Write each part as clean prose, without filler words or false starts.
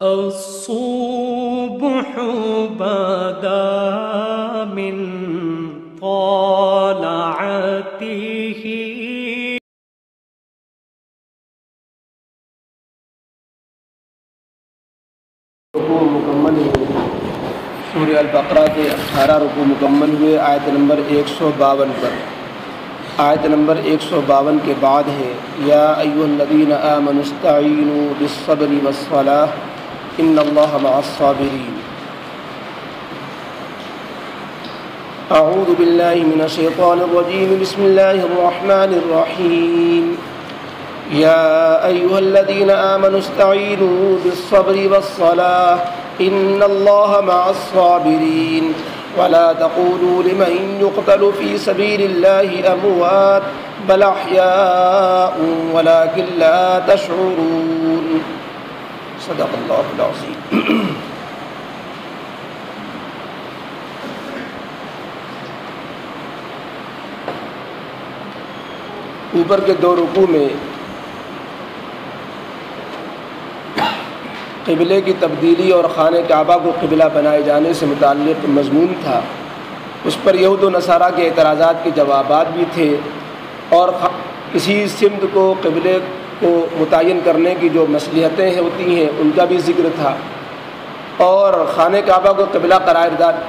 الصبح بدا من طلعته رکوع مکمل ہوئے۔ سورہ البقرہ کے 18 رکوع مکمل ہوئے۔ آیت نمبر 152 پر، آیت نمبر 152 کے بعد ہے یا ایھا الذین آمنوا استعینوا بالصبر والصلاۃ ان اللہ مع الصابرین۔ اعوذ باللہ من الشیطان الرجیم، بسم اللہ الرحمن الرحیم۔ یا ایھا الذین آمنوا استعینوا بالصبر والصلاۃ ان اللہ مع الصابرین ولا تقولوا لمن يقتل في سبيل الله اموات بل احياء ولكن لا تشعرون۔ صدق اللہ العظیم۔ اوپر کے دو رکوع میں قبلے کی تبدیلی اور خانہ کعبہ کو قبلہ بنائے جانے سے متعلق مضمون تھا۔ اس پر یہود و نصارہ کے اعتراضات کے جوابات بھی تھے، اور کسی سمت کو قبلے کو متعین کرنے کی جو مصلحتیں ہوتی ہیں ان کا بھی ذکر تھا، اور خانہ کعبہ کو قبلہ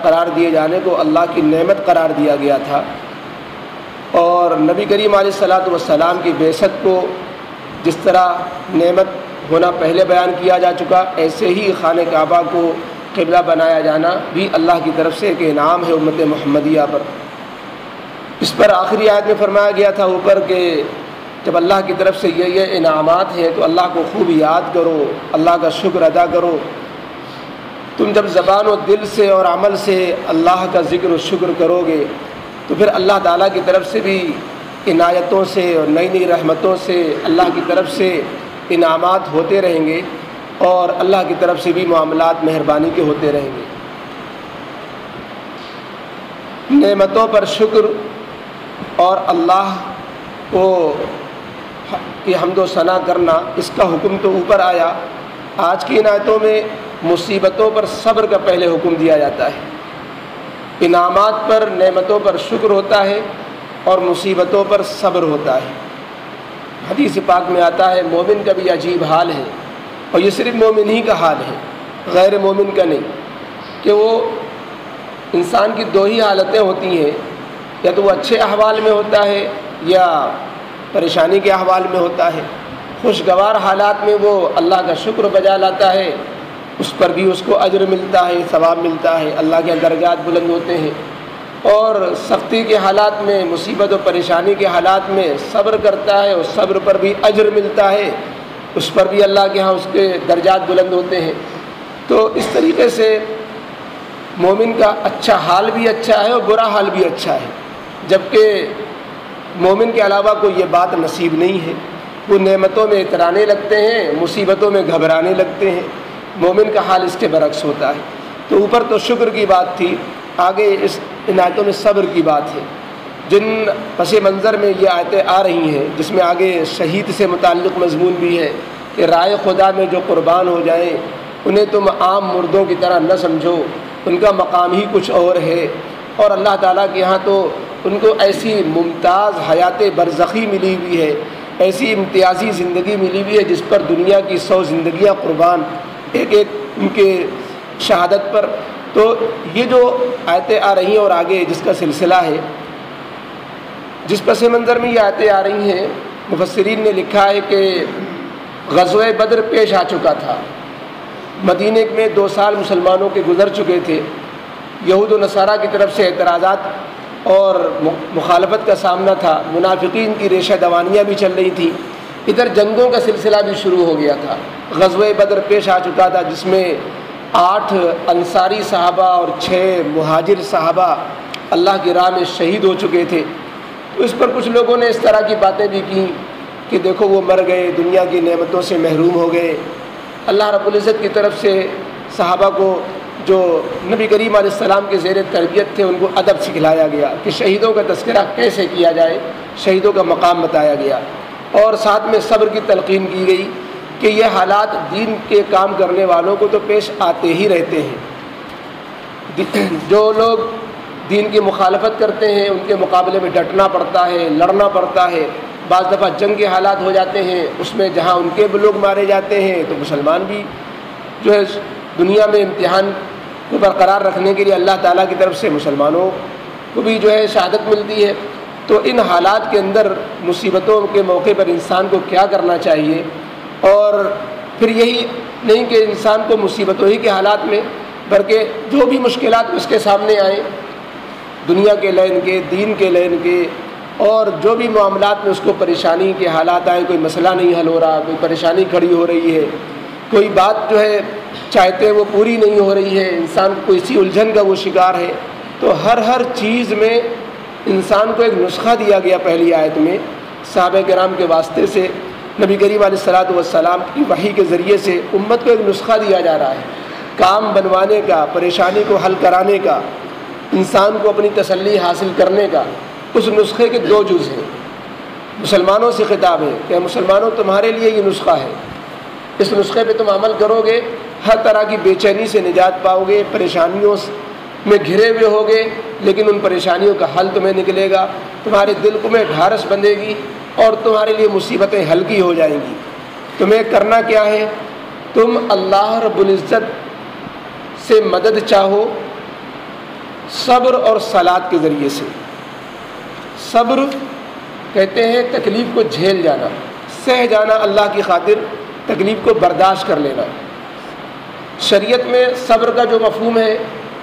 قرار دیے جانے کو اللہ کی نعمت قرار دیا گیا تھا، اور نبی کریم علیہ السلام کی بعثت کو جس طرح نعمت ہونا پہلے بیان کیا جا چکا، ایسے ہی خانہ کعبہ کو قبلہ بنایا جانا بھی اللہ کی طرف سے ایک انعام ہے امت محمدیہ پر۔ اس پر آخری آیت میں فرمایا گیا تھا اوپر کہ جب اللہ کی طرف سے یہ انعامات ہیں تو اللہ کو خوب یاد کرو، اللہ کا شکر ادا کرو۔ تم جب زبان و دل سے اور عمل سے اللہ کا ذکر و شکر کرو گے تو پھر اللہ تعالیٰ کی طرف سے بھی عنایتوں سے اور نئی نئی رحمتوں سے اللہ کی طرف سے انعامات ہوتے رہیں گے، اور اللہ کی طرف سے بھی معاملات مہربانی کے ہوتے رہیں گے۔ نعمتوں پر شکر اور اللہ کو کی حمد و ثنا کرنا، اس کا حکم تو اوپر آیا۔ آج کی عنایتوں میں مصیبتوں پر صبر کا پہلے حکم دیا جاتا ہے۔ انعامات پر نعمتوں پر شکر ہوتا ہے اور مصیبتوں پر صبر ہوتا ہے۔ حدیث پاک میں آتا ہے مومن کا بھی عجیب حال ہے، اور یہ صرف مومن ہی کا حال ہے، غیر مومن کا نہیں، کہ وہ انسان کی دو ہی حالتیں ہوتی ہیں، یا تو وہ اچھے احوال میں ہوتا ہے یا پریشانی کے احوال میں ہوتا ہے۔ خوشگوار حالات میں وہ اللہ کا شکر بجا لاتا ہے، اس پر بھی اس کو اجر ملتا ہے، ثواب ملتا ہے، اللہ کے درجات بلند ہوتے ہیں، اور سختی کے حالات میں، مصیبت و پریشانی کے حالات میں صبر کرتا ہے اور صبر پر بھی اجر ملتا ہے، اس پر بھی اللہ کے ہاں اس کے درجات بلند ہوتے ہیں۔ تو اس طریقے سے مومن کا اچھا حال بھی اچھا ہے اور برا حال بھی اچھا ہے، جبکہ مومن کے علاوہ کوئی یہ بات نصیب نہیں ہے۔ وہ نعمتوں میں اترانے لگتے ہیں، مصیبتوں میں گھبرانے لگتے ہیں۔ مومن کا حال اس کے برعکس ہوتا ہے۔ تو اوپر تو شکر کی بات تھی، آگے اس عنایتوں میں صبر کی بات ہے۔ جن پس منظر میں یہ آیتیں آ رہی ہیں، جس میں آگے شہید سے متعلق مضمون بھی ہے کہ رائے خدا میں جو قربان ہو جائیں انہیں تم عام مردوں کی طرح نہ سمجھو، ان کا مقام ہی کچھ اور ہے، اور اللہ تعالیٰ کے ہاں تو ان کو ایسی ممتاز حیات برزخی ملی ہوئی ہے، ایسی امتیازی زندگی ملی ہوئی ہے جس پر دنیا کی 100 زندگیاں قربان ایک ایک ان کے شہادت پر۔ تو یہ جو آیتیں آ رہی ہیں اور آگے جس کا سلسلہ ہے، جس پس منظر میں یہ آیتیں آ رہی ہیں، مفسرین نے لکھا ہے کہ غزوہ بدر پیش آ چکا تھا۔ مدینے میں 2 سال مسلمانوں کے گزر چکے تھے، یہود و نصارہ کی طرف سے اعتراضات اور مخالفت کا سامنا تھا، منافقین کی ریشہ دوانیاں بھی چل رہی تھیں، ادھر جنگوں کا سلسلہ بھی شروع ہو گیا تھا۔ غزوہ بدر پیش آ چکا تھا جس میں 8 انصاری صحابہ اور 6 مہاجر صحابہ اللہ کی راہ میں شہید ہو چکے تھے۔ تو اس پر کچھ لوگوں نے اس طرح کی باتیں بھی کی کہ دیکھو وہ مر گئے، دنیا کی نعمتوں سے محروم ہو گئے۔ اللہ رب العزت کی طرف سے صحابہ کو جو نبی کریم علیہ السلام کے زیر تربیت تھے ان کو ادب سکھلایا گیا کہ شہیدوں کا تذکرہ کیسے کیا جائے، شہیدوں کا مقام بتایا گیا، اور ساتھ میں صبر کی تلقین کی گئی کہ یہ حالات دین کے کام کرنے والوں کو تو پیش آتے ہی رہتے ہیں۔ جو لوگ دین کی مخالفت کرتے ہیں ان کے مقابلے میں ڈٹنا پڑتا ہے، لڑنا پڑتا ہے۔ بعض دفعہ جنگ کے حالات ہو جاتے ہیں، اس میں جہاں ان کے لوگ مارے جاتے ہیں تو مسلمان بھی جو ہے دنیا میں امتحان کو برقرار رکھنے کے لیے اللہ تعالیٰ کی طرف سے مسلمانوں کو بھی جو ہے شہادت ملتی ہے۔ تو ان حالات کے اندر مصیبتوں کے موقع پر انسان کو کیا کرنا چاہیے، اور پھر یہی نہیں کہ انسان کو مصیبتوں ہی کے حالات میں، بلکہ جو بھی مشکلات اس کے سامنے آئیں، دنیا کے لین کے، دین کے لین کے، اور جو بھی معاملات میں اس کو پریشانی کے حالات آئیں، کوئی مسئلہ نہیں حل ہو رہا، کوئی پریشانی کھڑی ہو رہی ہے، کوئی بات جو ہے چاہتے وہ پوری نہیں ہو رہی ہے، انسان کو اسی الجھن کا وہ شکار ہے، تو ہر چیز میں انسان کو ایک نسخہ دیا گیا پہلی آیت میں صحابہ کرام کے واسطے سے، نبی کریم علیہ الصلوۃ والسلام کی وحی کے ذریعے سے امت کو ایک نسخہ دیا جا رہا ہے کام بنوانے کا، پریشانی کو حل کرانے کا، انسان کو اپنی تسلی حاصل کرنے کا۔ اس نسخے کے 2 جز ہیں۔ مسلمانوں سے خطاب ہے کہ مسلمانوں تمہارے لیے یہ نسخہ ہے، اس نسخے پہ تم عمل کرو گے، ہر طرح کی بے چینی سے نجات پاؤ گے، پریشانیوں میں گھرے ہوئے ہوگے لیکن ان پریشانیوں کا حل تمہیں نکلے گا، تمہارے دل کو میں ڈھارس بندھے گی اور تمہارے لیے مصیبتیں ہلکی ہو جائیں گی۔ تمہیں کرنا کیا ہے؟ تم اللہ رب العزت سے مدد چاہو صبر اور صلات کے ذریعے سے۔ صبر کہتے ہیں تکلیف کو جھیل جانا، سہ جانا، اللہ کی خاطر تکلیف کو برداشت کر لینا۔ شریعت میں صبر کا جو مفہوم ہے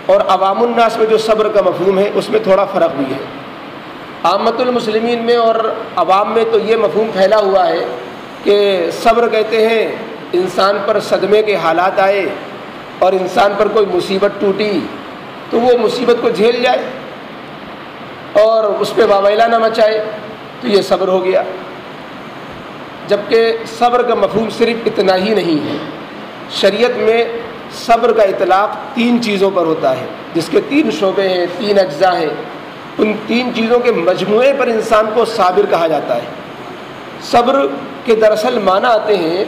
اور عوام الناس میں جو صبر کا مفہوم ہے اس میں تھوڑا فرق بھی ہے۔ عامت المسلمین میں اور عوام میں تو یہ مفہوم پھیلا ہوا ہے کہ صبر کہتے ہیں انسان پر صدمے کے حالات آئے اور انسان پر کوئی مصیبت ٹوٹی تو وہ مصیبت کو جھیل جائے اور اس پہ واویلا نہ مچائے، تو یہ صبر ہو گیا۔ جبکہ صبر کا مفہوم صرف اتنا ہی نہیں ہے۔ شریعت میں صبر کا اطلاق 3 چیزوں پر ہوتا ہے، جس کے 3 شعبے ہیں، 3 اجزاء ہیں۔ ان 3 چیزوں کے مجموعے پر انسان کو صابر کہا جاتا ہے۔ صبر کے دراصل معنی آتے ہیں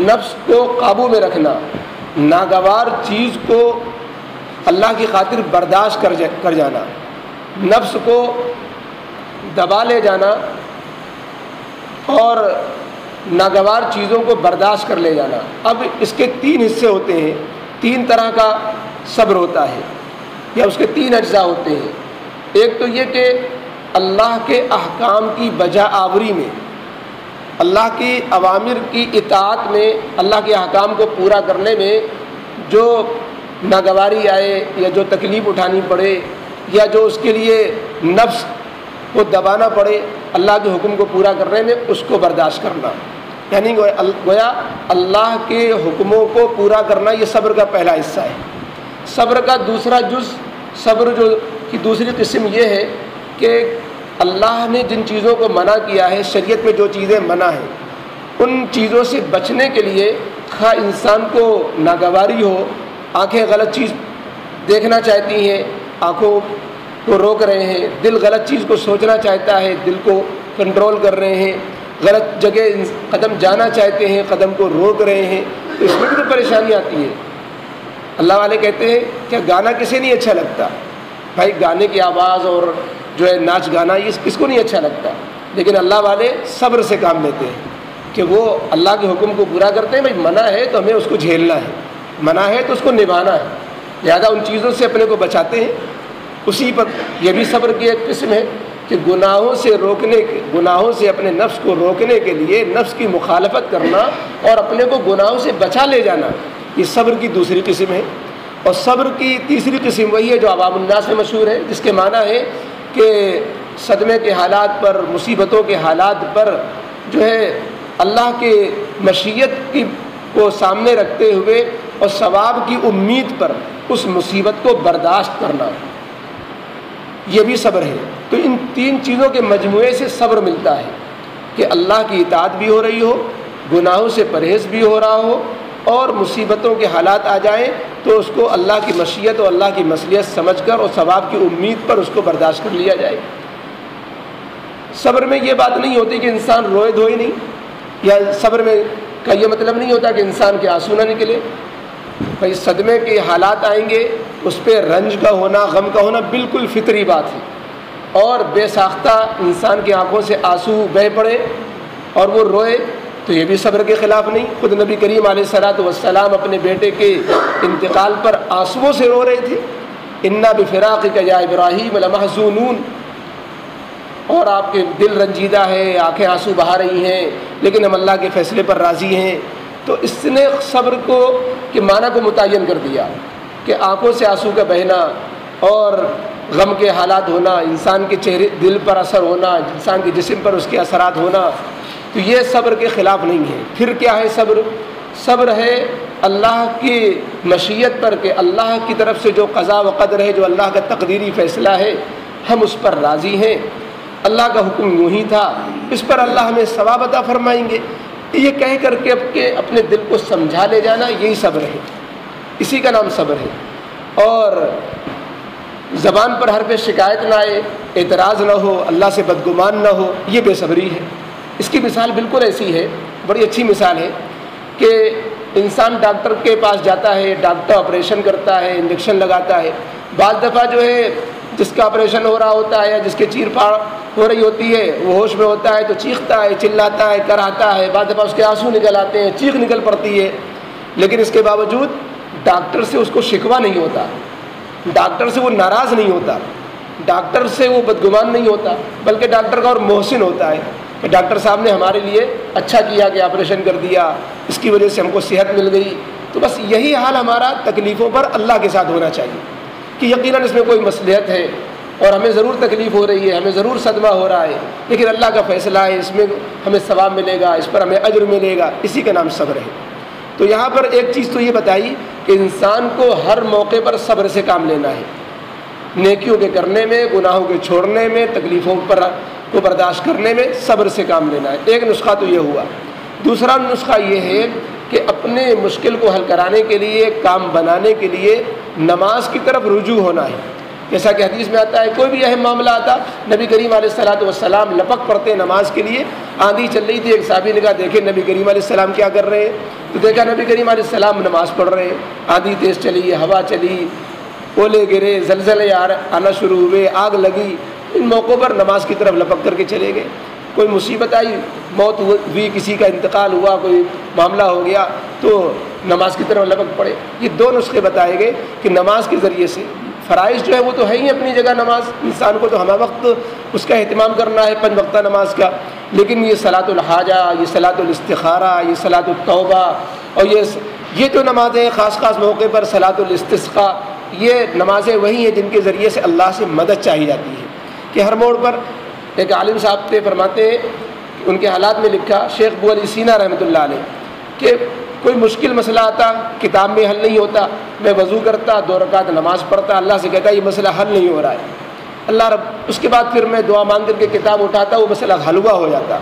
نفس کو قابو میں رکھنا، ناگوار چیز کو اللہ کی خاطر برداشت کر جانا، نفس کو دبا لے جانا اور ناگوار چیزوں کو برداشت کر لے جانا۔ اب اس کے 3 حصے ہوتے ہیں، 3 طرح کا صبر ہوتا ہے یا اس کے 3 اجزاء ہوتے ہیں۔ ایک تو یہ کہ اللہ کے احکام کی بجا آوری میں، اللہ کی اوامر کی اطاعت میں، اللہ کے احکام کو پورا کرنے میں جو ناگواری آئے یا جو تکلیف اٹھانی پڑے یا جو اس کے لیے نفس کو دبانا پڑے اللہ کے حکم کو پورا کرنے میں، اس کو برداشت کرنا، یعنی گویا اللہ کے حکموں کو پورا کرنا، یہ صبر کا پہلا حصہ ہے۔ صبر کا دوسرا جز، صبر جو کی دوسری قسم یہ ہے کہ اللہ نے جن چیزوں کو منع کیا ہے، شریعت میں جو چیزیں منع ہیں، ان چیزوں سے بچنے کے لیے خواہ انسان کو ناگواری ہو، آنکھیں غلط چیز دیکھنا چاہتی ہیں، آنکھوں کو روک رہے ہیں، دل غلط چیز کو سوچنا چاہتا ہے، دل کو کنٹرول کر رہے ہیں، غلط جگہ قدم جانا چاہتے ہیں، قدم کو روک رہے ہیں، تو اس میں بھی تو پریشانی آتی ہے۔ اللہ والے کہتے ہیں کہ گانا کسے نہیں اچھا لگتا؟ بھائی گانے کی آواز اور جو ہے ناچ گانا یہ کس کو نہیں اچھا لگتا، لیکن اللہ والے صبر سے کام لیتے ہیں کہ وہ اللہ کے حکم کو پورا کرتے ہیں۔ بھائی منع ہے تو ہمیں اس کو جھیلنا ہے، منع ہے تو اس کو نبھانا ہے، لہذا ان چیزوں سے اپنے کو بچاتے ہیں۔ اسی پر یہ بھی صبر کی ایک قسم ہے کہ گناہوں سے اپنے نفس کو روکنے کے لیے نفس کی مخالفت کرنا اور اپنے کو گناہوں سے بچا لے جانا، یہ صبر کی دوسری قسم ہے۔ اور صبر کی تیسری قسم وہی ہے جو عوام الناس میں مشہور ہے، جس کے معنی ہے کہ صدمے کے حالات پر، مصیبتوں کے حالات پر جو ہے اللہ کے مشیت کو سامنے رکھتے ہوئے اور ثواب کی امید پر اس مصیبت کو برداشت کرنا، یہ بھی صبر ہے۔ تو ان 3 چیزوں کے مجموعے سے صبر ملتا ہے کہ اللہ کی اطاعت بھی ہو رہی ہو، گناہوں سے پرہیز بھی ہو رہا ہو، اور مصیبتوں کے حالات آ جائیں تو اس کو اللہ کی مشیت اور اللہ کی مصلحت سمجھ کر اور ثواب کی امید پر اس کو برداشت کر لیا جائے۔ صبر میں یہ بات نہیں ہوتی کہ انسان روئے دھوئے نہیں، یا صبر میں کا یہ مطلب نہیں ہوتا کہ انسان کے آنسو نہ نکلے. بھائی صدمے کے حالات آئیں گے، اس پہ رنج کا ہونا، غم کا ہونا بالکل فطری بات ہے. اور بے ساختہ انسان کی آنکھوں سے آنسو بہہ پڑے اور وہ روئے تو یہ بھی صبر کے خلاف نہیں. خود نبی کریم علیہ الصلوۃ والسلام اپنے بیٹے کے انتقال پر آنسوؤں سے رو رہے تھے. انا بفراقک یا ابراہیم لمحزونون، اور آپ کے دل رنجیدہ ہے، آنکھیں آنسو بہا رہی ہیں، لیکن ہم اللہ کے فیصلے پر راضی ہیں. تو اس نے صبر کو کے معنی کو متعین کر دیا کہ آنکھوں سے آنسو کا بہنا اور غم کے حالات ہونا، انسان کے چہرے دل پر اثر ہونا، انسان کے جسم پر اس کے اثرات ہونا، تو یہ صبر کے خلاف نہیں ہے. پھر کیا ہے صبر؟ صبر ہے اللہ کی مشیت پر، کہ اللہ کی طرف سے جو قضا و قدر ہے، جو اللہ کا تقدیری فیصلہ ہے، ہم اس پر راضی ہیں. اللہ کا حکم یوں ہی تھا، اس پر اللہ ہمیں ثواب عطا فرمائیں گے. یہ کہہ کر کے اپنے دل کو سمجھا لے جانا، یہی صبر ہے، اسی کا نام صبر ہے. اور زبان پر ہر پہ شکایت نہ آئے، اعتراض نہ ہو، اللہ سے بدگمان نہ ہو، یہ بے صبری ہے. اس کی مثال بالکل ایسی ہے، بڑی اچھی مثال ہے کہ انسان ڈاکٹر کے پاس جاتا ہے، ڈاکٹر آپریشن کرتا ہے، انجیکشن لگاتا ہے. بعض دفعہ جو ہے جس کا آپریشن ہو رہا ہوتا ہے یا جس کے چیر پھاڑ ہو رہی ہوتی ہے، وہ ہوش میں ہوتا ہے تو چیختا ہے، چلاتا ہے، کراتا ہے. بعض دفعہ اس کے آنسو نکل آتے ہیں، چیخ نکل پڑتی ہے، لیکن اس کے باوجود ڈاکٹر سے اس کو شکوہ نہیں ہوتا، ڈاکٹر سے وہ ناراض نہیں ہوتا، ڈاکٹر سے وہ بدگمان نہیں ہوتا، بلکہ ڈاکٹر کا اور محسن ہوتا ہے کہ ڈاکٹر صاحب نے ہمارے لیے اچھا کیا کہ آپریشن کر دیا، اس کی وجہ سے ہم کو صحت مل گئی. تو بس یہی حال ہمارا تکلیفوں پر اللہ کے ساتھ ہونا چاہیے کہ یقیناً اس میں کوئی مصلحت ہے اور ہمیں ضرور تکلیف ہو رہی ہے، ہمیں ضرور صدمہ ہو رہا ہے، لیکن اللہ کا فیصلہ ہے، اس میں ہمیں ثواب ملے گا، اس پر ہمیں اجر ملے گا. اسی کا نام صبر ہے. تو یہاں پر ایک چیز تو یہ بتائی کہ انسان کو ہر موقع پر صبر سے کام لینا ہے، نیکیوں کے کرنے میں، گناہوں کے چھوڑنے میں، تکلیفوں پر کو برداشت کرنے میں صبر سے کام لینا ہے. ایک نسخہ تو یہ ہوا. دوسرا نسخہ یہ ہے کہ اپنے مشکل کو حل کرانے کے لیے، کام بنانے کے لیے نماز کی طرف رجوع ہونا ہے. جیسا کہ حدیث میں آتا ہے، کوئی بھی اہم معاملہ آتا، نبی کریم علیہ الصلوۃ والسلام لپک پڑتے نماز کے لیے. آندھی چل رہی تھی، ایک صحابی نے کہا دیکھیں نبی کریم علیہ السلام کیا کر رہے ہیں، تو دیکھا نبی کریم علیہ السلام نماز پڑھ رہے ہیں. آندھی تیز چلی، ہوا چلی، اولے گرے، زلزلے آنا شروع ہوئے، آگ لگی. ان موقعوں پر نماز کی طرف لپک کر کے چلے گئے. کوئی مصیبت آئی، موت ہوئی، کسی کا انتقال ہوا، کوئی معاملہ ہو گیا، تو نماز کی طرف لپک پڑے. یہ دو نسخے بتائے گئے کہ نماز کے ذریعے سے فرائض جو ہے وہ تو ہے ہی اپنی جگہ. نماز انسان کو تو ہمہ وقت اس کا اہتمام کرنا ہے، 5 وقتہ نماز کا، لیکن یہ صلاۃ الحاجہ، یہ صلاۃ الاستخارہ، یہ صلاۃ التوبہ، اور یہ جو نمازیں خاص موقع پر صلاۃ الاستسقاء، یہ نمازیں وہی ہیں جن کے ذریعے سے اللہ سے مدد چاہی جاتی ہے. کہ ہر موڑ پر ایک عالم صاحب تھے، فرماتے ہیں ان کے حالات میں لکھا، شیخ ابو علی سینا رحمۃ اللہ علیہ، کہ کوئی مشکل مسئلہ آتا، کتاب میں حل نہیں ہوتا، میں وضو کرتا، 2 رکعت نماز پڑھتا، اللہ سے کہتا یہ مسئلہ حل نہیں ہو رہا ہے. اللہ رب اس کے بعد پھر میں دعا مانگ کر کے کتاب اٹھاتا، وہ مسئلہ حلوہ ہو جاتا،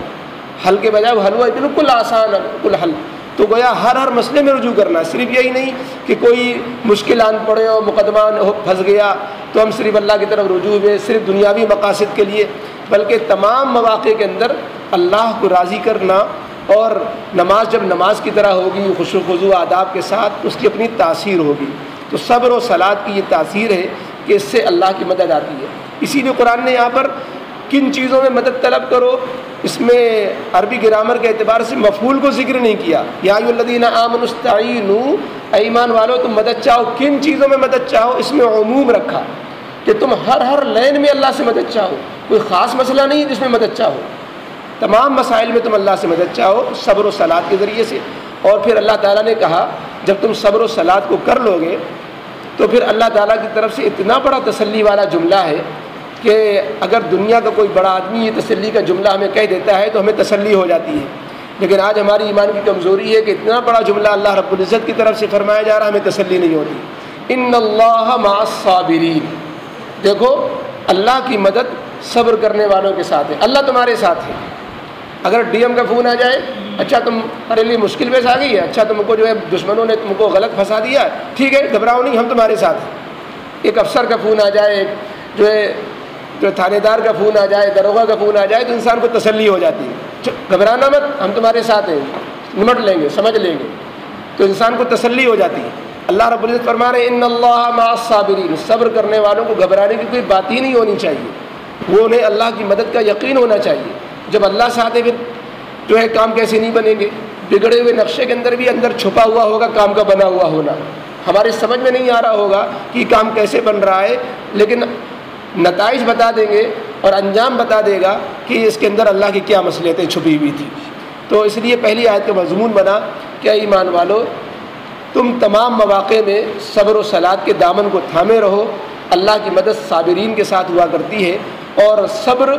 حل کے بجائے وہ حلوہ بالکل آسان، بالکل حل. تو گویا ہر مسئلے میں رجوع کرنا ہے. صرف یہی نہیں کہ کوئی مشکل آن پڑے اور مقدمہ پھنس گیا تو ہم صرف اللہ کی طرف رجوع ہوئے، صرف دنیاوی مقاصد کے لیے، بلکہ تمام مواقع کے اندر اللہ کو راضی کرنا. اور نماز جب نماز کی طرح ہوگی، خشوع و خضوع آداب کے ساتھ، اس کی اپنی تاثیر ہوگی. تو صبر و صلات کی یہ تاثیر ہے کہ اس سے اللہ کی مدد آتی ہے. اسی لیے قرآن نے یہاں پر کن چیزوں میں مدد طلب کرو، اس میں عربی گرامر کے اعتبار سے مفعول کو ذکر نہیں کیا. یا ایھا الذین آمنوا استعینوا، اے ایمان والو تم مدد چاہو. کن چیزوں میں مدد چاہو، اس میں عموم رکھا کہ تم ہر لین میں اللہ سے مدد چاہو. کوئی خاص مسئلہ نہیں جس میں مدد چاہو، تمام مسائل میں تم اللہ سے مدد چاہو صبر و صلات کے ذریعے سے. اور پھر اللہ تعالیٰ نے کہا جب تم صبر و صلات کو کر لو گے تو پھر اللہ تعالیٰ کی طرف سے اتنا بڑا تسلی والا جملہ ہے کہ اگر دنیا کا کوئی بڑا آدمی یہ تسلی کا جملہ ہمیں کہہ دیتا ہے تو ہمیں تسلی ہو جاتی ہے. لیکن آج ہماری ایمان کی کمزوری ہے کہ اتنا بڑا جملہ اللہ رب العزت کی طرف سے فرمایا جا رہا، ہمیں تسلی نہیں ہوتی. ان اللہ مع الصابرین، دیکھو اللہ کی مدد صبر کرنے والوں کے ساتھ ہے. اللہ تمہارے ساتھ ہے. اگر ڈی ایم کا فون آ جائے، اچھا تمہارے لیے مشکل پیش آ گئی ہے، اچھا تم کو جو ہے دشمنوں نے تم کو غلط پھنسا دیا ہے، ٹھیک ہے گھبراؤ نہیں، ہم تمہارے ساتھ ہیں. ایک افسر کا فون آ جائے، جو تھانے دار کا فون آ جائے، داروغہ کا فون آ جائے، تو انسان کو تسلی ہو جاتی ہے، گھبرانا مت، ہم تمہارے ساتھ ہیں. نمٹ لیں گے، سمجھ لیں گے، تو انسان کو تسلی ہو جاتی ہے۔ اللہ رب العزت فرما رہے ہیں ان اللہ مع الصابرین، صبر کرنے والوں کو گھبرانے کی کوئی بات ہی نہیں ہونی چاہیے، وہ انہیں اللہ کی مدد کا یقین ہونا چاہیے۔ جب اللہ ساتھ ہے پھر جو ہے کام کیسے نہیں بنیں گے؟ بگڑے ہوئے نقشے کے اندر بھی اندر چھپا ہوا ہوگا کام کا بنا ہوا ہونا، ہمارے سمجھ میں نہیں آ رہا ہوگا کہ کام کیسے بن رہا ہے، لیکن نتائج بتا دیں گے اور انجام بتا دے گا کہ اس کے اندر اللہ کی کیا مصلحتیں چھپی ہوئی تھیں۔ تو اس لیے پہلی آیت کا مضمون بنا کہ اے ایمان والو، تم تمام مواقع میں صبر و صلات کے دامن کو تھامے رہو، اللہ کی مدد صابرین کے ساتھ ہوا کرتی ہے، اور صبر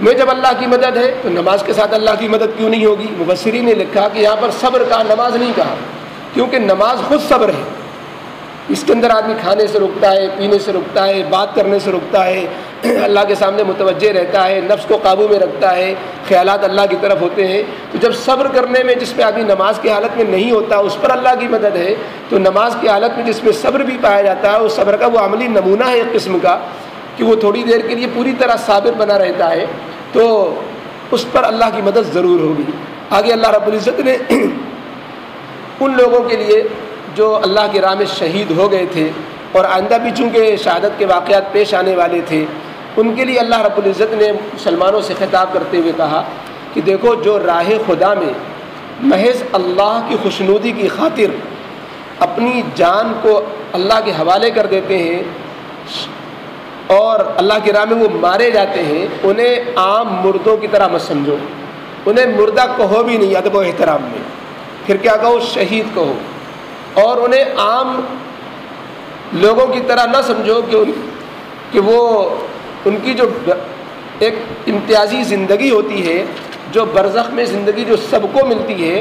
میں جب اللہ کی مدد ہے تو نماز کے ساتھ اللہ کی مدد کیوں نہیں ہوگی؟ مفسرین نے لکھا کہ یہاں پر صبر کہا، نماز نہیں کہا، کیونکہ نماز خود صبر ہے۔ اس کے اندر آدمی کھانے سے رکتا ہے، پینے سے رکتا ہے، بات کرنے سے رکتا ہے، اللہ کے سامنے متوجہ رہتا ہے، نفس کو قابو میں رکھتا ہے، خیالات اللہ کی طرف ہوتے ہیں۔ تو جب صبر کرنے میں جس میں آدمی نماز کی حالت میں نہیں ہوتا اس پر اللہ کی مدد ہے، تو نماز کی حالت میں جس میں صبر بھی پایا جاتا ہے، اس صبر کا وہ عملی نمونہ ہے ایک قسم کا کہ وہ تھوڑی دیر کے لیے پوری طرح صابر بنا رہتا ہے، تو اس پر اللہ کی مدد ضرور ہوگی۔ آگے اللہ رب العزت نے ان لوگوں کے لیے جو اللہ کی راہ میں شہید ہو گئے تھے اور آئندہ بھی چونکہ شہادت کے واقعات پیش آنے والے تھے، ان کے لیے اللہ رب العزت نے مسلمانوں سے خطاب کرتے ہوئے کہا کہ دیکھو، جو راہ خدا میں محض اللہ کی خوشنودی کی خاطر اپنی جان کو اللہ کے حوالے کر دیتے ہیں اور اللہ کی راہ میں وہ مارے جاتے ہیں، انہیں عام مردوں کی طرح مت سمجھو، انہیں مردہ کہو بھی نہیں ادب و احترام میں، پھر کیا کہو؟ شہید کہو، اور انہیں عام لوگوں کی طرح نہ سمجھو کہ وہ ان کی جو ایک امتیازی زندگی ہوتی ہے، جو برزخ میں زندگی جو سب کو ملتی ہے،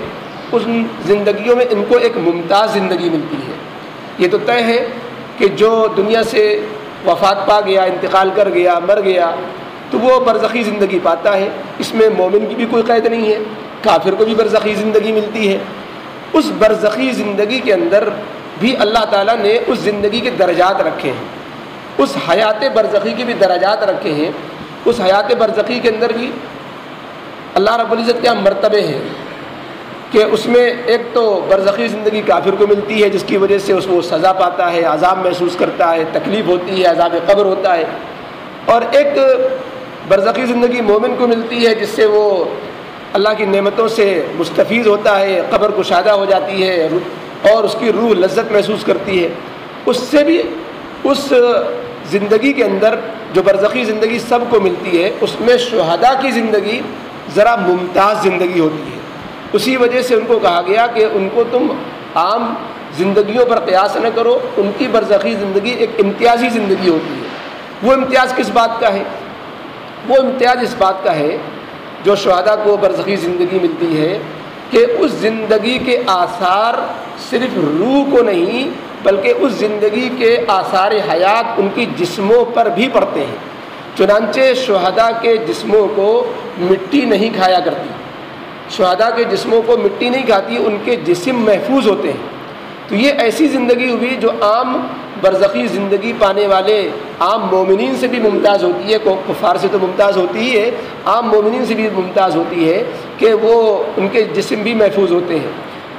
ان زندگیوں میں ان کو ایک ممتاز زندگی ملتی ہے۔ یہ تو طے ہے کہ جو دنیا سے وفات پا گیا، انتقال کر گیا، مر گیا، تو وہ برزخی زندگی پاتا ہے، اس میں مومن کی بھی کوئی قید نہیں ہے، کافر کو بھی برزخی زندگی ملتی ہے۔ اس برزخی زندگی کے اندر بھی اللہ تعالیٰ نے اس زندگی کے درجات رکھے ہیں، اس حیات برزخی کے بھی درجات رکھے ہیں۔ اس حیات برزخی کے اندر بھی اللہ رب العزت کے مرتبے ہیں کہ اس میں ایک تو برزخی زندگی کافر کو ملتی ہے، جس کی وجہ سے وہ سزا پاتا ہے، عذاب محسوس کرتا ہے، تکلیف ہوتی ہے، عذاب قبر ہوتا ہے، اور ایک برزخی زندگی مومن کو ملتی ہے جس سے وہ اللہ کی نعمتوں سے مستفید ہوتا ہے، قبر کشادہ ہو جاتی ہے اور اس کی روح لذت محسوس کرتی ہے۔ اس سے بھی اس زندگی کے اندر جو برزخی زندگی سب کو ملتی ہے، اس میں شہداء کی زندگی ذرا ممتاز زندگی ہوتی ہے۔ اسی وجہ سے ان کو کہا گیا کہ ان کو تم عام زندگیوں پر قیاس نہ کرو، ان کی برزخی زندگی ایک امتیازی زندگی ہوتی ہے۔ وہ امتیاز کس بات کا ہے؟ وہ امتیاز اس بات کا ہے جو شہداء کو برزخی زندگی ملتی ہے کہ اس زندگی کے آثار صرف روح کو نہیں بلکہ اس زندگی کے آثار حیات ان کی جسموں پر بھی پڑتے ہیں۔ چنانچہ شہداء کے جسموں کو مٹی نہیں کھایا کرتی، شہداء کے جسموں کو مٹی نہیں کھاتی، ان کے جسم محفوظ ہوتے ہیں۔ تو یہ ایسی زندگی ہوئی جو عام برزخی زندگی پانے والے عام مومنین سے بھی ممتاز ہوتی ہے، کفار سے تو ممتاز ہوتی ہی ہے، عام مومنین سے بھی ممتاز ہوتی ہے کہ وہ ان کے جسم بھی محفوظ ہوتے ہیں،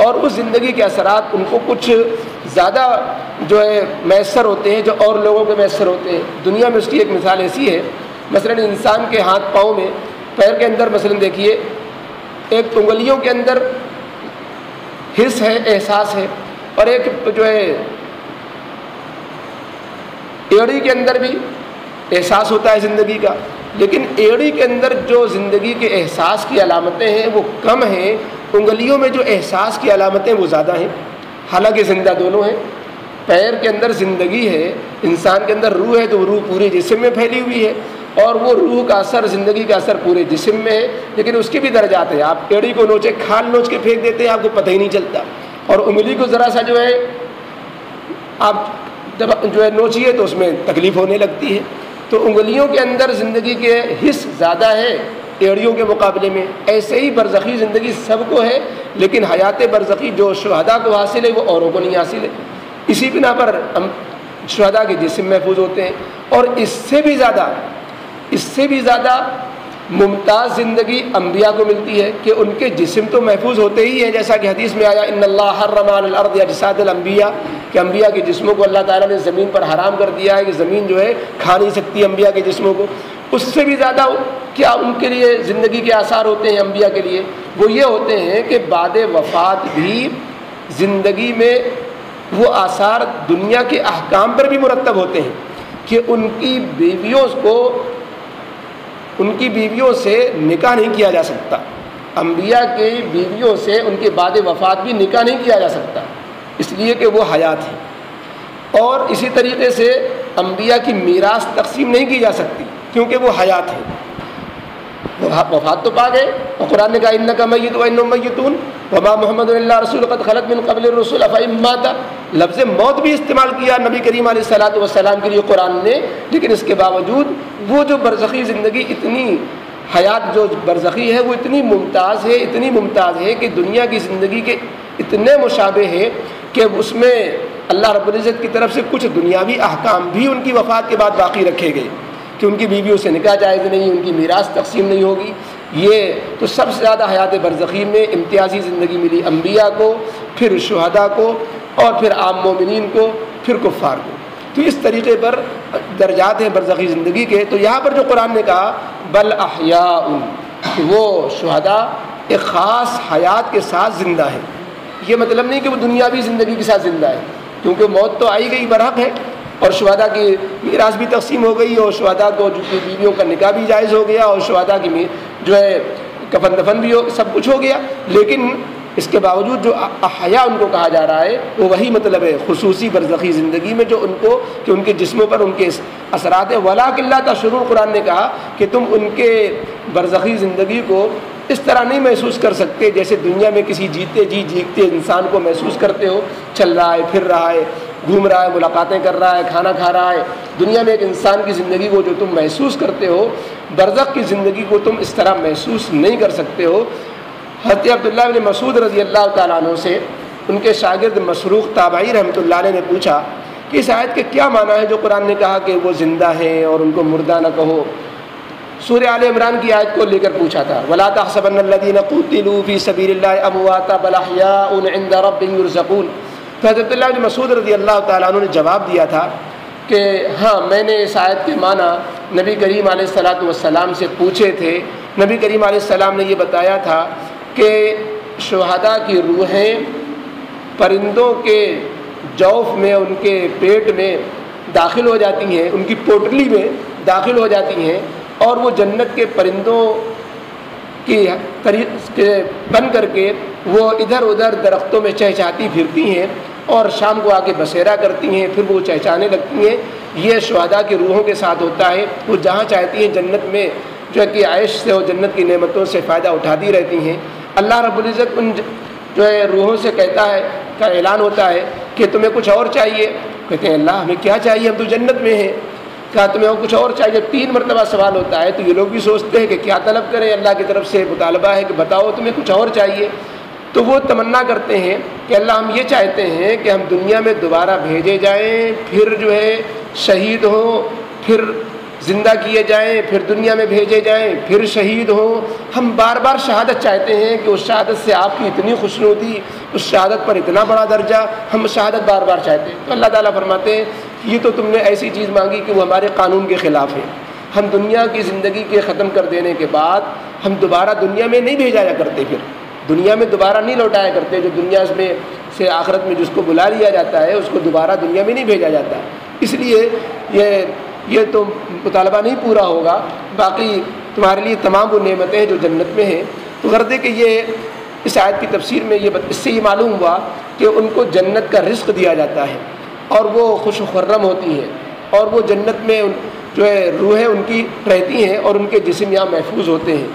اور اس زندگی کے اثرات ان کو کچھ زیادہ جو ہے میسر ہوتے ہیں جو اور لوگوں کے میسر ہوتے ہیں۔ دنیا میں اس کی ایک مثال ایسی ہے، مثلا انسان کے ہاتھ پاؤں میں، پیر کے اندر مثلا دیکھیے، ایک انگلیوں کے اندر حس ہے، احساس ہے، اور ایک جو ہے ایڑی کے اندر بھی احساس ہوتا ہے زندگی کا، لیکن ایڑی کے اندر جو زندگی کے احساس کی علامتیں ہیں وہ کم ہیں، انگلیوں میں جو احساس کی علامتیں وہ زیادہ ہیں، حالانکہ زندہ دونوں ہیں۔ پیر کے اندر زندگی ہے، انسان کے اندر روح ہے، تو وہ روح پورے جسم میں پھیلی ہوئی ہے، اور وہ روح کا اثر، زندگی کا اثر پورے جسم میں ہے، لیکن اس کے بھی درجات ہیں۔ آپ ایڑی کو نوچے، کھال نوچ کے پھینک دیتے ہیں، آپ کو پتہ ہی نہیں چلتا، اور انگلی کو ذرا سا جو ہے آپ جب جو ہے نوچیے تو اس میں تکلیف ہونے لگتی ہے۔ تو انگلیوں کے اندر زندگی کے حص زیادہ ہے ایڑیوں کے مقابلے میں۔ ایسے ہی برزخی زندگی سب کو ہے، لیکن حیات برزخی جو شہداء کو حاصل ہے وہ اوروں کو نہیں حاصل ہے۔ اسی بنا پر ہم شہداء کے جسم محفوظ ہوتے ہیں، اور اس سے بھی زیادہ ممتاز زندگی انبیاء کو ملتی ہے کہ ان کے جسم تو محفوظ ہوتے ہی ہیں، جیسا کہ حدیث میں آیا ان اللہ حرم علی الارض اجساد الانبیاء، کہ انبیاء کے جسموں کو اللہ تعالیٰ نے زمین پر حرام کر دیا ہے کہ زمین جو ہے کھا نہیں سکتی انبیاء کے جسموں کو۔ اس سے بھی زیادہ کیا ان کے لیے زندگی کے آثار ہوتے ہیں انبیاء کے لیے؟ وہ یہ ہوتے ہیں کہ بعد وفات بھی زندگی میں وہ آثار دنیا کے احکام پر بھی مرتب ہوتے ہیں کہ ان کی بیویوں سے نکاح نہیں کیا جا سکتا، انبیاء کی بیویوں سے ان کے بعد وفات بھی نکاح نہیں کیا جا سکتا، اس لیے کہ وہ حیات ہیں۔ اور اسی طریقے سے انبیاء کی میراث تقسیم نہیں کی جا سکتی کیونکہ وہ حیات ہیں، وفات تو پا گئے، اور قرآن نے کہا انک میت وانہم میتون وما محمد الا رسول قد خلت من قبل الرسل افئن مات، لفظ موت بھی استعمال کیا نبی کریم علیہ الصلوۃ والسلام کے لیے قرآن نے، لیکن اس کے باوجود وہ جو برزخی زندگی اتنی حیات جو برزخی ہے وہ اتنی ممتاز ہے کہ دنیا کی زندگی کے اتنے مشابہ ہے کہ اس میں اللہ رب العزت کی طرف سے کچھ دنیاوی احکام بھی ان کی وفات کے بعد باقی رکھے گئے کہ ان کی بیویوں سے نکاح جائز نہیں، ان کی میراث تقسیم نہیں ہوگی۔ یہ تو سب سے زیادہ حیات برزخی میں امتیازی زندگی ملی انبیاء کو، پھر شہداء کو، اور پھر عام مومنین کو، پھر کفار کو۔ تو اس طریقے پر درجات ہیں برزخی زندگی کے۔ تو یہاں پر جو قرآن نے کہا بل احیاء، کہ وہ شہداء ایک خاص حیات کے ساتھ زندہ ہیں، یہ مطلب نہیں کہ وہ دنیاوی زندگی کے ساتھ زندہ ہے، کیونکہ موت تو آئی گئی برحق ہے، اور شہداء کی میراث بھی تقسیم ہو گئی، اور شہداء کو جو کی بیویوں کا نکاح بھی جائز ہو گیا، اور شہداء کی جو ہے کفن دفن بھی سب کچھ ہو گیا، لیکن اس کے باوجود جو احیاء ان کو کہا جا رہا ہے وہ وہی مطلب ہے خصوصی برزخی زندگی میں جو ان کو کہ ان کے جسموں پر ان کے اثرات ہیں۔ وَلَٰكِن لَا تَشْعُرُونَ، قرآن نے کہا کہ تم ان کے برزخی زندگی کو اس طرح نہیں محسوس کر سکتے جیسے دنیا میں کسی جیتے انسان کو محسوس کرتے ہو، چل رہا ہے، پھر رہا ہے، گھوم رہا ہے، ملاقاتیں کر رہا ہے، کھانا کھا رہا ہے۔ دنیا میں ایک انسان کی زندگی کو جو تم محسوس کرتے ہو، برزخ کی زندگی کو تم اس طرح محسوس نہیں کر سکتے ہو۔ حضرت عبداللہ بن مسعود رضی اللہ تعالیٰ عنہ سے ان کے شاگرد مسروق تابعی رحمۃ اللہ علیہ نے پوچھا کہ اس آیت کے کیا معنی ہے جو قرآن نے کہا کہ وہ زندہ ہیں اور ان کو مردہ نہ کہو؟ سورہ آل عمران کی آیت کو لے کر پوچھا تھا، وَلَا تَحْسَبَنَّ الَّذِينَ قُتِلُوا فِي سَبِيلِ اللَّهِ أَمْوَاتًا بَلْ أَحْيَاءٌ عِندَ رَبِّهِمْ يُرْزَقُونَ۔ تو حضرت عبداللہ بن مسعود رضی اللہ تعالیٰ عنہ نے جواب دیا تھا کہ ہاں، میں نے اس آیت کے معنی نبی کریم علیہ الصلوۃ والسلام سے پوچھے تھے۔ نبی کریم علیہ السلام نے یہ بتایا تھا کہ شہداء کی روحیں پرندوں کے جوف میں، ان کے پیٹ میں داخل ہو جاتی ہیں، ان کی پوٹلی میں داخل ہو جاتی ہیں، اور وہ جنت کے پرندوں کی طریقے بن کر کے وہ ادھر ادھر درختوں میں چہچہاتی پھرتی ہیں، اور شام کو آ کے بسیرا کرتی ہیں، پھر وہ چہچہانے لگتی ہیں۔ یہ شہداء کی روحوں کے ساتھ ہوتا ہے، وہ جہاں چاہتی ہیں جنت میں جو ہے کہ عیش سے اور جنت کی نعمتوں سے فائدہ اٹھاتی رہتی ہیں۔ اللہ رب العزت ان جو ہے روحوں سے کہتا ہے، کا اعلان ہوتا ہے کہ تمہیں کچھ اور چاہیے؟ کہتے ہیں اللہ ہمیں کیا چاہیے، ہم تو جنت میں ہیں۔ کہا تمہیں اور کچھ اور چاہیے؟ 3 مرتبہ سوال ہوتا ہے، تو یہ لوگ بھی سوچتے ہیں کہ کیا طلب کریں، اللہ کی طرف سے مطالبہ ہے کہ بتاؤ تمہیں کچھ اور چاہیے۔ تو وہ تمنا کرتے ہیں کہ اللہ ہم یہ چاہتے ہیں کہ ہم دنیا میں دوبارہ بھیجے جائیں، پھر جو ہے شہید ہوں، پھر زندہ کیے جائیں، پھر دنیا میں بھیجے جائیں، پھر شہید ہوں۔ ہم بار بار شہادت چاہتے ہیں کہ اس شہادت سے آپ کی اتنی خوشنودی، اس شہادت پر اتنا بڑا درجہ، ہم شہادت بار بار چاہتے ہیں۔ تو اللہ تعالیٰ فرماتے ہیں یہ تو تم نے ایسی چیز مانگی کہ وہ ہمارے قانون کے خلاف ہے۔ ہم دنیا کی زندگی کے ختم کر دینے کے بعد ہم دوبارہ دنیا میں نہیں بھیجایا کرتے، پھر دنیا میں دوبارہ نہیں لوٹایا کرتے۔ جو دنیا میں سے آخرت میں جس کو بلا لیا جاتا ہے اس کو دوبارہ دنیا میں نہیں بھیجا جاتا، اس لیے یہ تو مطالبہ نہیں پورا ہوگا، باقی تمہارے لیے تمام وہ نعمتیں ہیں جو جنت میں ہیں۔ تو غرض ہے کہ یہ اس آیت کی تفسیر میں اس سے یہ معلوم ہوا کہ ان کو جنت کا رزق دیا جاتا ہے، اور وہ خوش و خرم ہوتی ہیں، اور وہ جنت میں جو ہے روحیں ان کی رہتی ہیں، اور ان کے جسم یہاں محفوظ ہوتے ہیں۔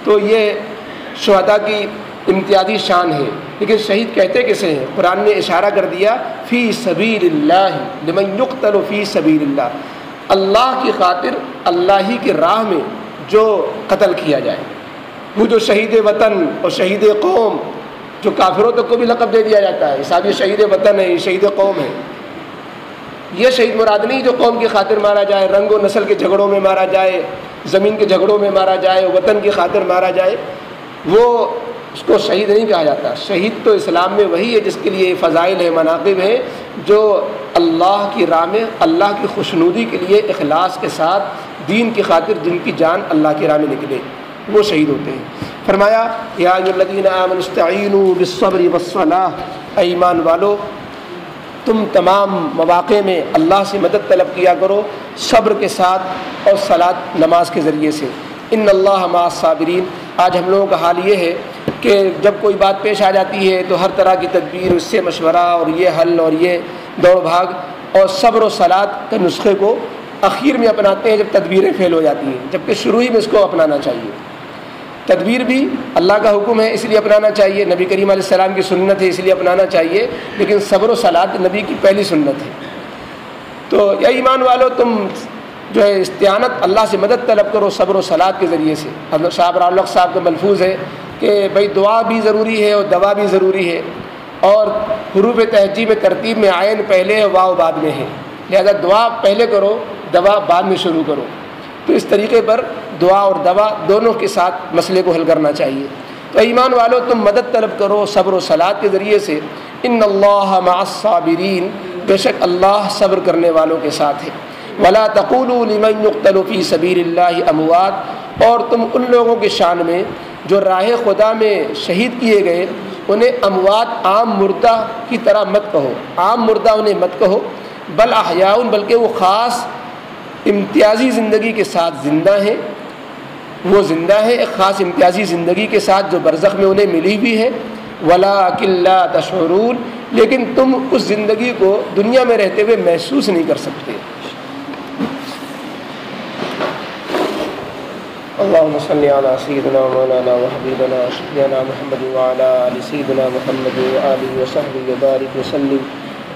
تو یہ شہداء کی امتیازی شان ہے۔ لیکن شہید کہتے کسے ہیں؟ قرآن نے اشارہ کر دیا فی سبیل اللہ لمن یقتل فی سبیل اللہ، اللہ کی خاطر، اللہ ہی کی راہ میں جو قتل کیا جائے۔ وہ جو شہید وطن اور شہید قوم، جو کافروں تک کو بھی لقب دے دیا جاتا ہے، صاحب یہ شہید وطن ہے، یہ شہید قوم ہے۔ یہ شہید مراد نہیں جو قوم کی خاطر مارا جائے، رنگ و نسل کے جھگڑوں میں مارا جائے، زمین کے جھگڑوں میں مارا جائے، وطن کی خاطر مارا جائے، وہ اس کو شہید نہیں کہا جاتا۔ شہید تو اسلام میں وہی ہے جس کے لیے فضائل ہے، مناقب ہیں، جو اللہ کی راہ میں اللہ کی خوشنودی کے لیے اخلاص کے ساتھ دین کی خاطر جن کی جان اللہ کی راہ میں نکلے، وہ شہید ہوتے ہیں۔ فرمایا یا ایھا الذین آمنوا استعینوا بالصبر والصلاۃ، اے ایمان والو تم تمام مواقع میں اللہ سے مدد طلب کیا کرو صبر کے ساتھ اور صلاۃ نماز کے ذریعے سے۔ ان اللہ مع الصابرین، آج ہم لوگوں کا حال یہ ہے کہ جب کوئی بات پیش آ جاتی ہے تو ہر طرح کی تدبیر، اس سے مشورہ اور یہ حل اور یہ دوڑ بھاگ، اور صبر و صلاۃ کے نسخے کو اخیر میں اپناتے ہیں جب تدبیریں فیل ہو جاتی ہیں، جبکہ شروع ہی میں اس کو اپنانا چاہیے۔ تدبیر بھی اللہ کا حکم ہے اس لیے اپنانا چاہیے، نبی کریم علیہ السلام کی سنت ہے اس لیے اپنانا چاہیے، لیکن صبر و صلاۃ نبی کی پہلی سنت ہے۔ تو یا ایمان والو تم جو ہے استعانت اللہ سے مدد طلب کرو صبر و صلاۃ کے ذریعے سے۔ حضرت شاہ ابرالق صاحب کا ملفوظ ہے کہ بھئی دعا بھی ضروری ہے اور دوا بھی ضروری ہے، اور حروف تہجی میں ترتیب میں عین پہلے ہے، واو بعد میں ہے، لہذا دعا پہلے کرو، دوا بعد میں شروع کرو۔ تو اس طریقے پر دعا اور دوا دونوں کے ساتھ مسئلے کو حل کرنا چاہیے۔ تو ایمان والو تم مدد طلب کرو صبر و صلاۃ کے ذریعے سے۔ ان اللہ مع الصابرین، بے شک اللہ صبر کرنے والوں کے ساتھ ہے۔ ولا تقولوا لمن يقتل في سبيل الله اموات، اور تم ان لوگوں کے شان میں جو راہ خدا میں شہید کیے گئے انہیں اموات عام مردہ کی طرح مت کہو، عام مردہ انہیں مت کہو، بل احیاء، بلکہ وہ خاص امتیازی زندگی کے ساتھ زندہ ہیں، وہ زندہ ہیں ایک خاص امتیازی زندگی کے ساتھ جو برزخ میں انہیں ملی ہوئی ہے۔ ولکن لا تشعرون، لیکن تم اس زندگی کو دنیا میں رہتے ہوئے محسوس نہیں کر سکتے۔ اللهم صل على سيدنا مولانا وحبيبنا شفيعنا محمد وعلى آل سيدنا محمد وآله وصحبه وبارك وسلم۔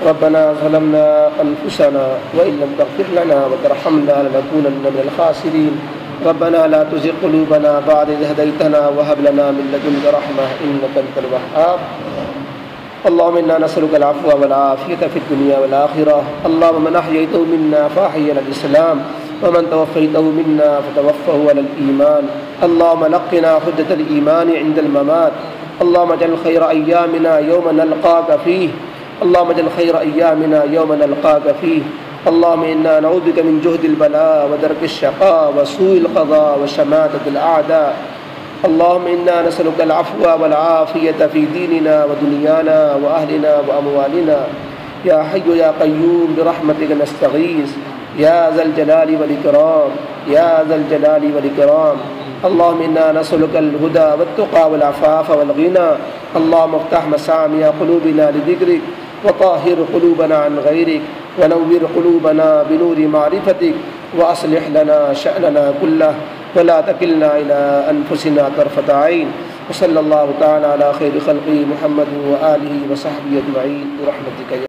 ربنا ظلمنا أنفسنا وإن لم تغفر لنا وترحمنا لنكونن من الخاسرين۔ ربنا لا تزغ قلوبنا بعد إذ هديتنا وهب لنا من لدنك رحمة إنك أنت الوهاب۔ اللهم إنا نسألك العفو والعافية في الدنيا والآخرة۔ اللهم من أحييته منا فأحيي على الإسلام، ومن توفيته منا فتوفه على الإيمان۔ اللهم لقنا حجة الإيمان عند الممات۔ اللهم اجعل خير أيامنا يوم نلقاك فيه، اللهم اجعل خير أيامنا يوم نلقاك فيه۔ اللهم إنا نعوذ بك من جهد البلاء ودرك الشقاء وسوء القضاء وشماتة الأعداء۔ اللهم إنا نسألك العفو والعافية في ديننا ودنيانا وأهلنا وأموالنا، يا حي يا قيوم برحمتك نستغيث، يا ذا الجلال والإكرام، يا ذا الجلال والإكرام۔ اللهم إنا نسألك الهدى والتقى والعفاف والغنى۔ اللهم افتح مسامع قلوبنا لذكرك، وطهر قلوبنا عن غيرك، ونور قلوبنا بنور معرفتك، وأصلح لنا شأننا كله، ولا تكلنا إلى أنفسنا طرفة عين۔ وصلى الله تعالى على خير خلقه محمد وآله وصحبه أجمعين برحمتك يا